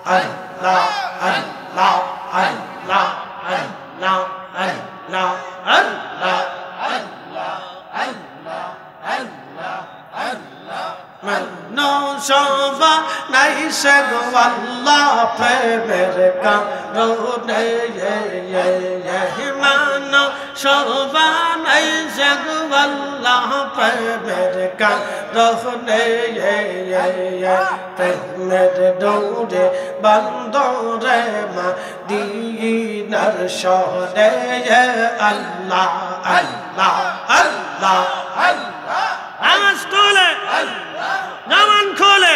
Allah, Allah, Allah, Allah, Allah, Allah, Allah, Allah, Allah, Allah. Manusaba naise go Allah premer karone manusaba naise go Allah premer karone premer dode bandore Madinar shahre Allah Allah Allah Allah आवाज खोले जवान खोले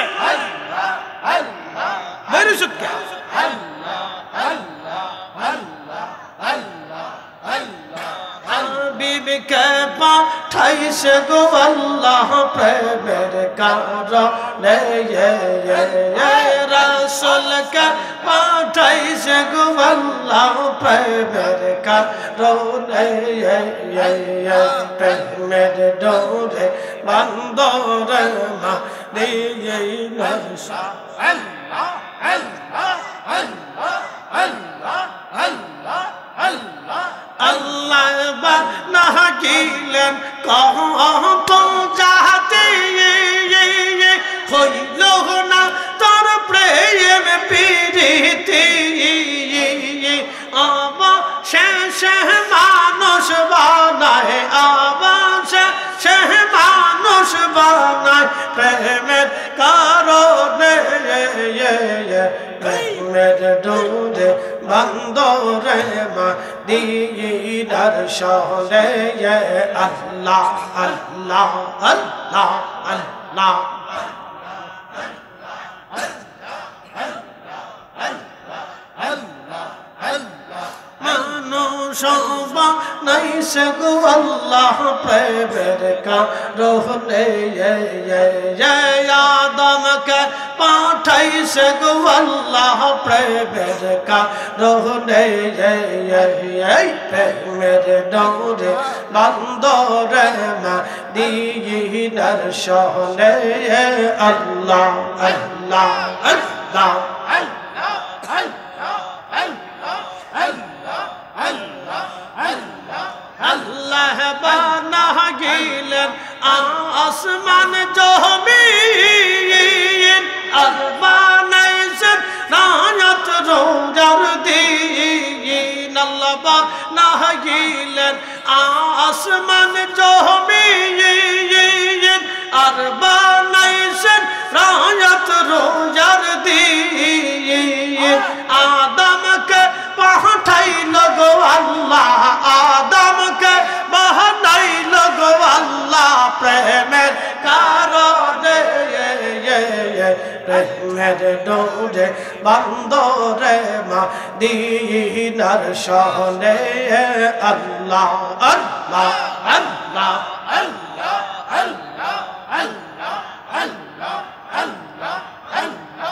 मेरी सुख क्या बीबी के पाठाई से गो अल्लाह प्रेमेर कारणे रसूल के पाठाई से गो अल्लाह प्रेमेर कारणे प्रेमेर डोरे बंदोरे मदीना अल्लाह अल्लाह अल्लाह अल्लाह अल्लाह अल्लाह अल्लाह बना गिलन कहाँ पहुँचाते হইলো না তোর প্রেম প্রীতি অবশেষে মানুষ বানায় অবশেষে মানুষ বানায় প্রেমের কারণে প্রেমের ডোরে বন্দরে মদিনার শহরে আল্লাহ আল্লাহ আল্লাহ আল্লাহ মানুষবা নাইসে গো আল্লাহ প্রেমের কারণে আদমকে পাঠাইছে গো আল্লাহ প্রেমের কারণে প্রেমের ডোরে বন্দরে মদিনার শহরে আল্লাহ আল্লাহ আল্লাহ আল্লাহ বানা গেলেন আসমান জমিন আর বানাইছেন রায়াত রোজার দিন আল্লাহ বানা গেলেন আসমান জমিন আর বানাইছেন রায়াত রোজার দিন আদমকে পাঠাইল গো আল্লাহ আদমকে বানাইল গো আল্লাহ প্রেমের কারণে প্রেমের ডোরে বন্দরে মদিনার শহরে আল্লাহ আল্লাহ আল্লাহ আল্লাহ আল্লাহ আল্লাহ আল্লাহ আল্লাহ আল্লাহ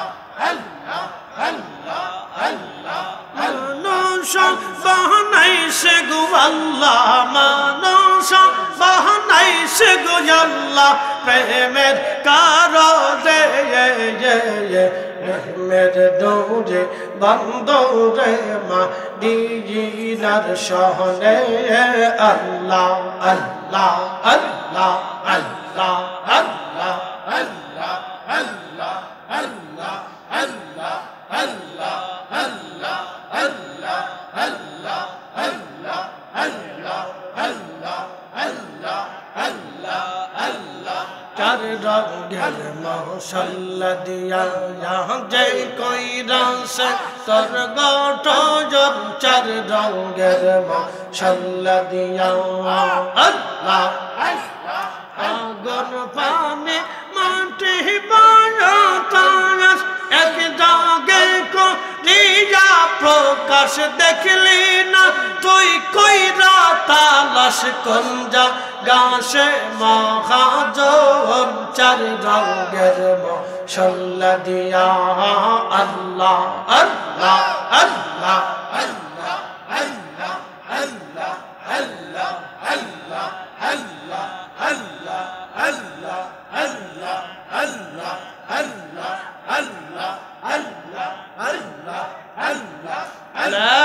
আল্লাহ আল্লাহ আল্লাহ মানুষ বানাইছে গো আল্লাহ মানুষ বানাইছে গো আল্লাহ প্রেমের কারণে প্রেমের ডোরে বন্দরে মদিনার শহরে আল্লাহ আল্লাহ আল্লাহ আল্লাহ আল্লাহ আল্লাহ আল্লাহ আল্লাহ আল্লাহ আল্লাহ আল্লাহ আল্লাহ আল্লাহ আল্লাহ আল্লাহ আল্লাহ আল্লাহ আল্লাহ আল্লাহ চার রঙের মশাল্লা দিয়া যে কই রাসে তোর গঠন চার রঙের মশাল্লা দিয়া আল্লাহ আগুন পানে মাটি বানাতাস এক জাগে কো নিয়া প্রকাশ দেখলি না তুই কইরা তালাশ কঞ্জা গাছে মহাজন চার রঙের মশাল্লা দিয়া আল্লাহ আল্লাহ আল্লাহ আল্লাহ আল্লাহ আল্লাহ আল্লাহ আল্লাহ আল্লাহ আল্লাহ আল্লাহ আল্লাহ আল্লাহ আল্লাহ আল্লাহ আল্লাহ আল্লাহ আল্লাহ আল্লাহ